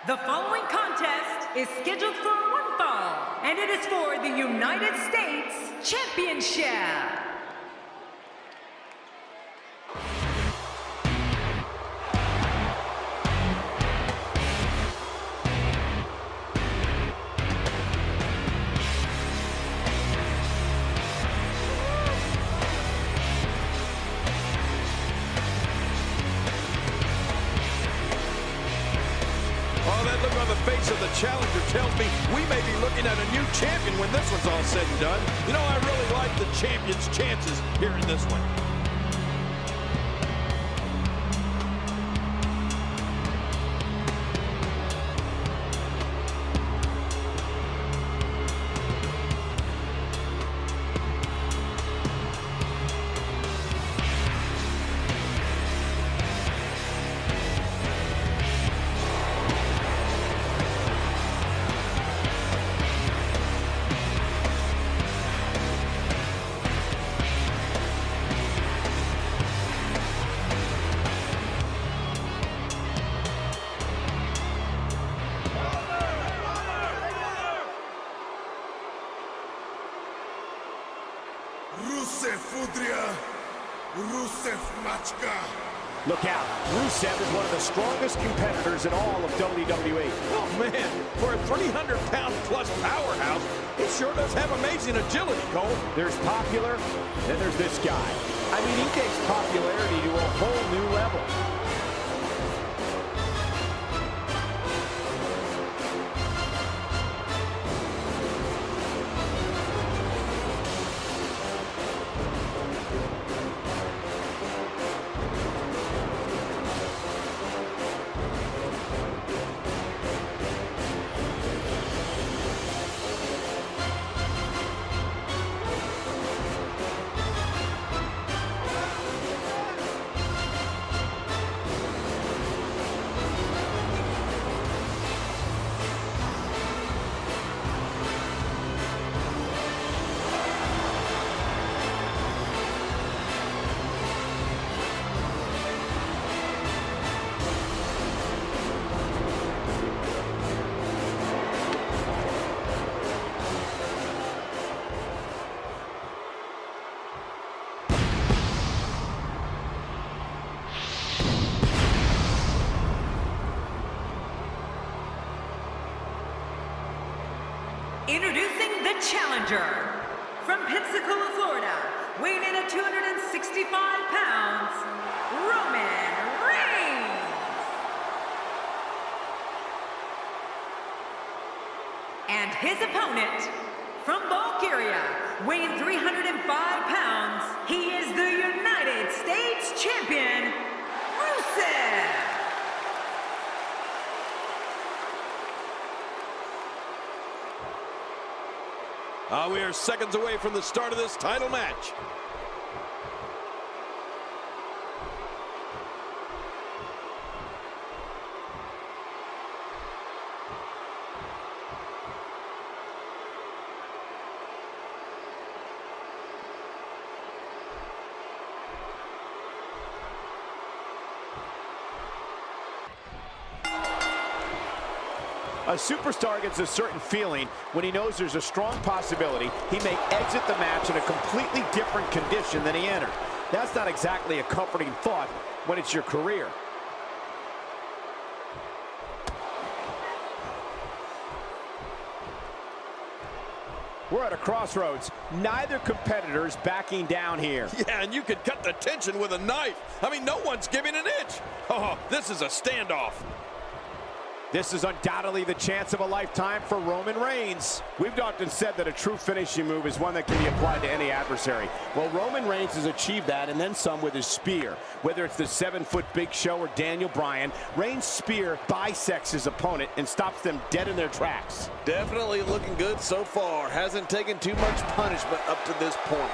The following contest is scheduled for one fall, and it is for the United States Championship. Look on the face of the challenger tells me we may be looking at a new champion when this one's all said and done. You know, I really like the champion's chances here in this one. Rusev Fudria, Rusev Machka. Look out, Rusev is one of the strongest competitors in all of WWE. Oh man, for a 300-pound plus powerhouse, he sure does have amazing agility, Cole. There's popular, then there's this guy. I mean, he takes popularity to a whole new level. Introducing the challenger from Pensacola, Florida, weighing in at 265 pounds, Roman Reigns. And his opponent from Bulgaria, weighing 305 pounds, he is the United States Champion, Rusev. We are seconds away from the start of this title match. A superstar gets a certain feeling when he knows there's a strong possibility he may exit the match in a completely different condition than he entered. That's not exactly a comforting thought when it's your career. We're at a crossroads. Neither competitor's backing down here. Yeah, and you could cut the tension with a knife. I mean, no one's giving an inch. Oh, this is a standoff. This is undoubtedly the chance of a lifetime for Roman Reigns. We've often said that a true finishing move is one that can be applied to any adversary. Well, Roman Reigns has achieved that and then some with his spear. Whether it's the 7-foot Big Show or Daniel Bryan, Reigns' spear bisects his opponent and stops them dead in their tracks. Definitely looking good so far. Hasn't taken too much punishment up to this point.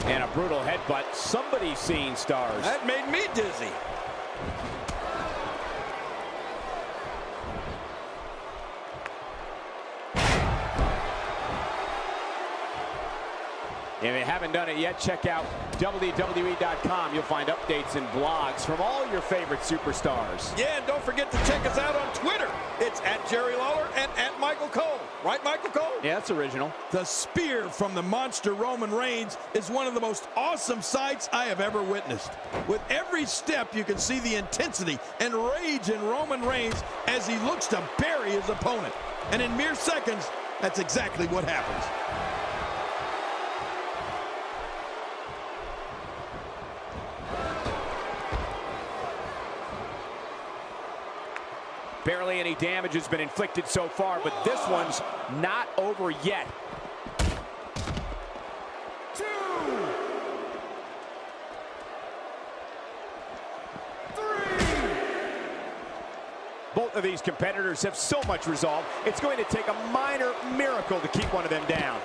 And a brutal headbutt. Somebody's seeing stars. That made me dizzy. If you haven't done it yet, check out WWE.com. You'll find updates and blogs from all your favorite superstars. Yeah, and don't forget to check us out on Twitter. It's @JerryLawler and @Michael Cole. Right, Michael Cole? Yeah, that's original. The spear from the monster Roman Reigns is one of the most awesome sights I have ever witnessed. With every step, you can see the intensity and rage in Roman Reigns as he looks to bury his opponent. And in mere seconds, that's exactly what happens. Barely any damage has been inflicted so far, but this one's not over yet. 2, 3. Both of these competitors have so much resolve, it's going to take a minor miracle to keep one of them down.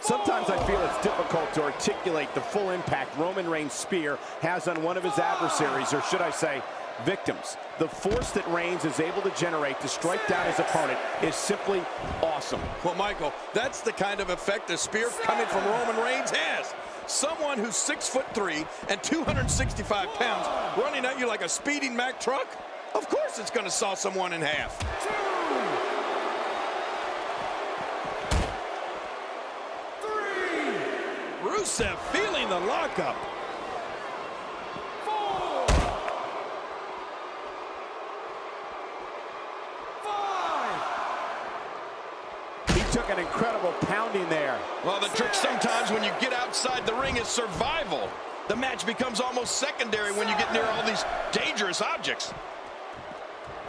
Sometimes I feel it's difficult to articulate the full impact Roman Reigns' spear has on one of his adversaries, or should I say, victims. The force that Reigns is able to generate to strike down his opponent is simply awesome. Well, Michael, that's the kind of effect a spear coming from Roman Reigns has. Someone who's 6'3" and 265 pounds running at you like a speeding Mack truck? Of course it's going to saw someone in half. 2, 3. Rusev feeling the lockup. 4, 5. He took an incredible pounding there. Well, the trick sometimes when you get outside the ring is survival. The match becomes almost secondary when you get near all these dangerous objects.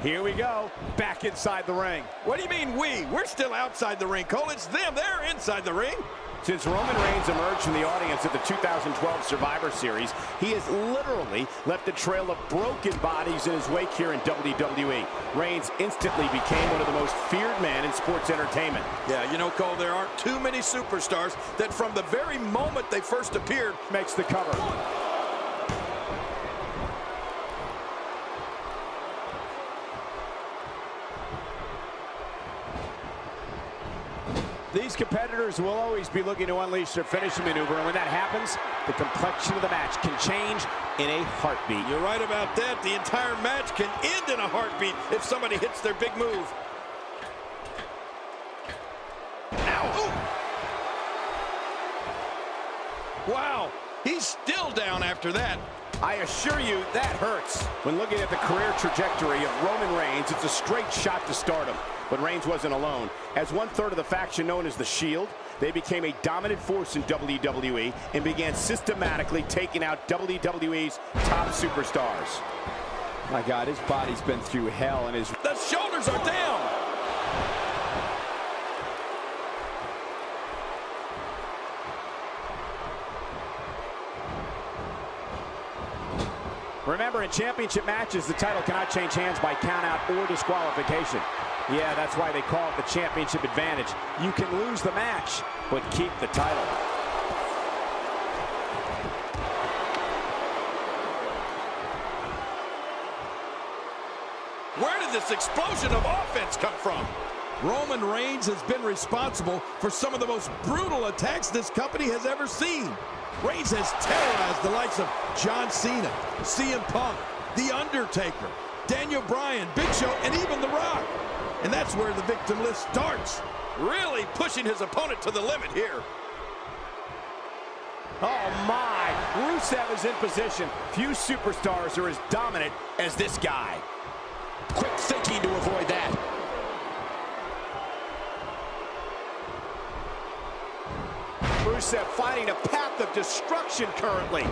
Here we go, back inside the ring. What do you mean we? We're still outside the ring, Cole. It's them. They're inside the ring. Since Roman Reigns emerged from the audience at the 2012 Survivor Series, he has literally left a trail of broken bodies in his wake here in WWE. Reigns instantly became one of the most feared men in sports entertainment. Yeah, you know, Cole, there aren't too many superstars that from the very moment they first appeared Makes the cover. These competitors will always be looking to unleash their finishing maneuver, and when that happens, the complexion of the match can change in a heartbeat. You're right about that. The entire match can end in a heartbeat if somebody hits their big move. Ow! Ooh. Wow, he's still down after that. I assure you, that hurts. When looking at the career trajectory of Roman Reigns, it's a straight shot to stardom. But Reigns wasn't alone. As one-third of the faction known as the Shield, they became a dominant force in WWE and began systematically taking out WWE's top superstars. My God, his body's been through hell, and his... The shoulders are down. Remember, in championship matches, the title cannot change hands by countout or disqualification. Yeah, that's why they call it the championship advantage. You can lose the match, but keep the title. Where did this explosion of offense come from? Roman Reigns has been responsible for some of the most brutal attacks this company has ever seen. Reigns has terrorized the likes of John Cena, CM Punk, The Undertaker, Daniel Bryan, Big Show, and even The Rock. And that's where the victim list starts. Really pushing his opponent to the limit here. Oh my, Rusev is in position. Few superstars are as dominant as this guy. Quick thinking to avoid that. Rusev finding a path of destruction currently.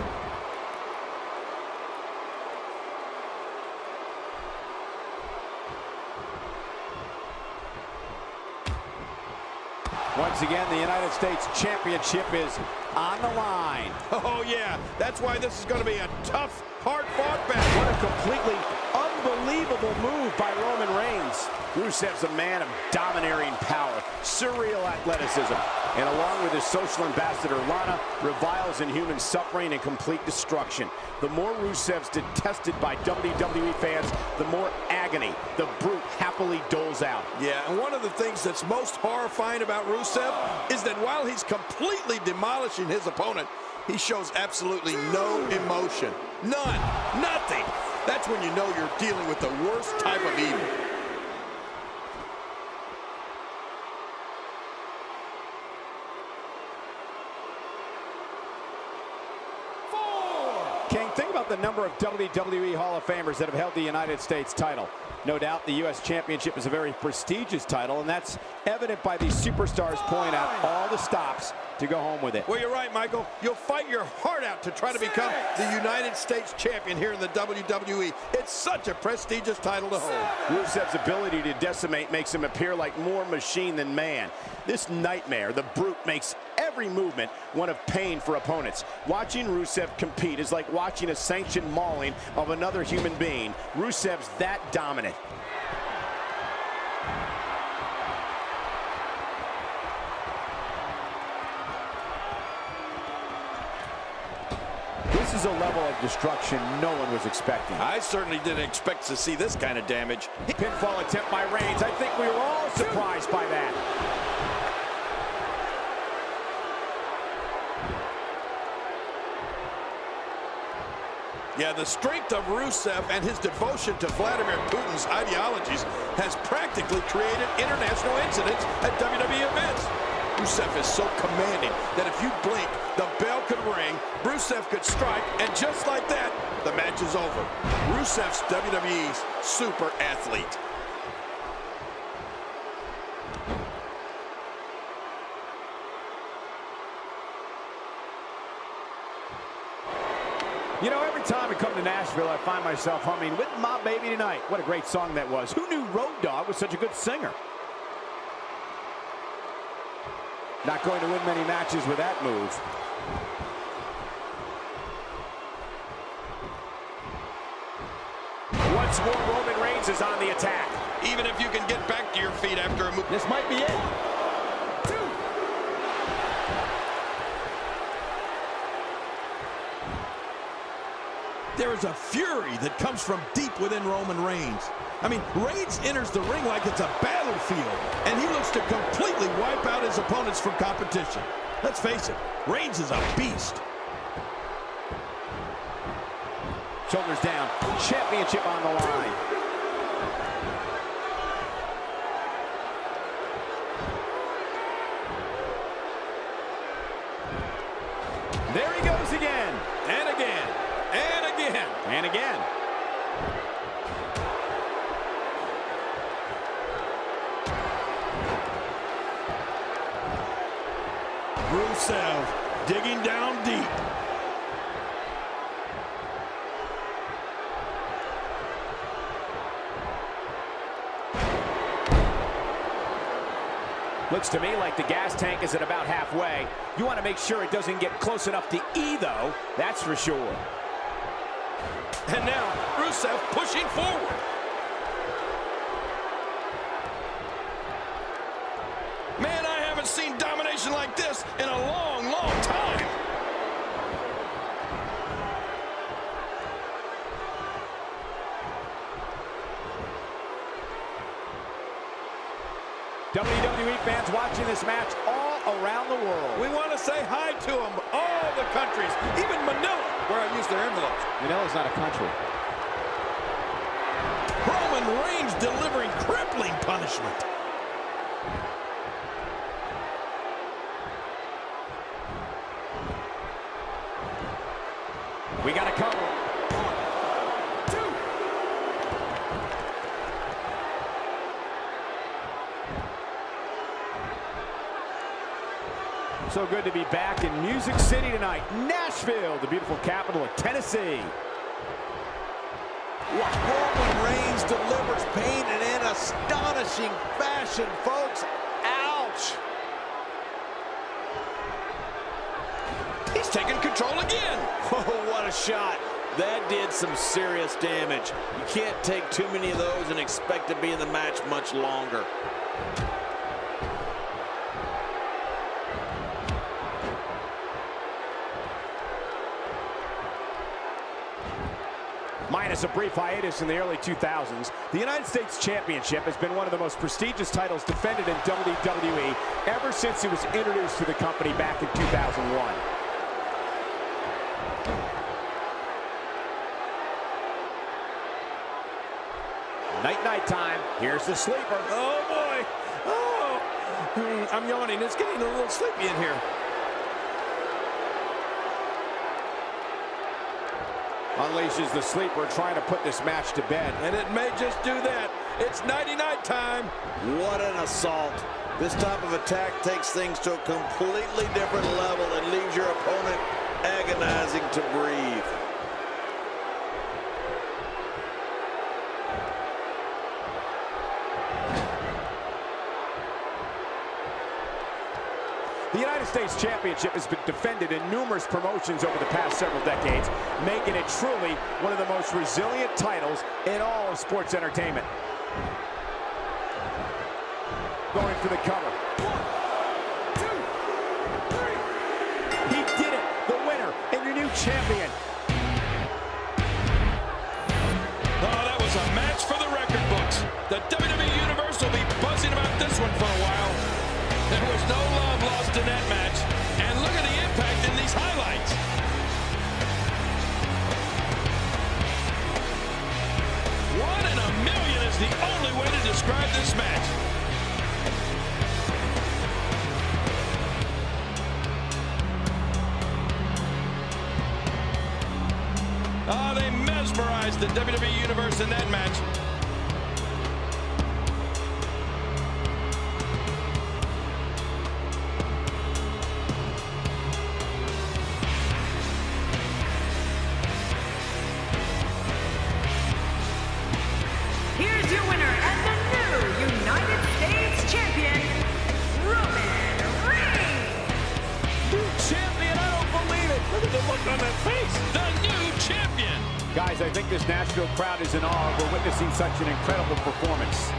Once again, the United States Championship is on the line. Oh yeah, that's why this is going to be a tough, hard-fought battle. What a completely unbelievable move by Roman Reigns. Rusev's a man of domineering power, surreal athleticism, And along with his social ambassador, Lana, reviles in human suffering and complete destruction. The more Rusev's detested by WWE fans, the more agony the Brute happily doles out. Yeah, and one of the things that's most horrifying about Rusev is that while he's completely demolishing his opponent, he shows absolutely no emotion. None. Nothing. That's when you know you're dealing with the worst type of evil. King, think about the number of WWE Hall of Famers that have held the United States title. No doubt the U.S. Championship is a very prestigious title, and that's evident by these superstars pulling out all the stops to go home with it. Well, you're right, Michael. You'll fight your heart out to try to become the United States champion here in the WWE. It's such a prestigious title to hold. Rusev's ability to decimate makes him appear like more machine than man. This nightmare, the Brute, makes every movement one of pain for opponents. Watching Rusev compete is like watching a sanctioned mauling of another human being. Rusev's that dominant. This is a level of destruction no one was expecting. I certainly didn't expect to see this kind of damage. Pinfall attempt by Reigns. I think we were all surprised by that. Yeah, the strength of Rusev and his devotion to Vladimir Putin's ideologies has practically created international incidents at WWE events. Rusev is so commanding that if you blink, the bell could ring, Rusev could strike, and just like that, the match is over. Rusev's WWE's super athlete. You know, every time I come to Nashville, I find myself humming "With My Baby Tonight." What a great song that was. Who knew Road Dogg was such a good singer? Not going to win many matches with that move. Once more, Roman Reigns is on the attack. Even if you can get back to your feet after a move. This might be it. There is a fury that comes from deep within Roman Reigns. I mean, Reigns enters the ring like it's a battlefield, and he looks to completely wipe out his opponents from competition. Let's face it, Reigns is a beast. Shoulders down, championship on the line. There he goes again. And again. And again. And again. Rusev digging down deep. Looks to me like the gas tank is at about halfway. You want to make sure it doesn't get close enough to E, though. That's for sure. And now, Rusev pushing forward. Man, I haven't seen domination like this in a long, long time. WWE fans watching this match all around the world. We want to say hi to them, all the countries, even Manila, where I use their envelopes. Manila's not a country. Roman Reigns delivering crippling punishment. We got a cover. So good to be back in Music City tonight. Nashville, the beautiful capital of Tennessee. Roman Reigns delivers pain in an astonishing fashion, folks. Ouch. He's taking control again. Oh, what a shot. That did some serious damage. You can't take too many of those and expect to be in the match much longer. Minus a brief hiatus in the early 2000s, the United States Championship has been one of the most prestigious titles defended in WWE ever since it was introduced to the company back in 2001. Night time. Here's the sleeper. Oh, boy. Oh, I'm yawning. It's getting a little sleepy in here. Unleashes the sleeper, trying to put this match to bed. And it may just do that. It's nighty-night time. What an assault. This type of attack takes things to a completely different level and leaves your opponent agonizing to breathe. The United States Championship has been defended in numerous promotions over the past several decades, making it truly one of the most resilient titles in all of sports entertainment. Going for the cover. 1, 2, 3. He did it! The winner and your new champion. Oh, that was a match for the record books. The WWE Universe will be buzzing about this one for a while. There was no love lost in that match. And look at the impact in these highlights. One in a million is the only way to describe this match. Oh, they mesmerized the WWE Universe in that match. Here's your winner and the new United States Champion, Roman Reigns. New champion, I don't believe it. Look at the look on that face. The new champion. Guys, I think this Nashville crowd is in awe. We're witnessing such an incredible performance.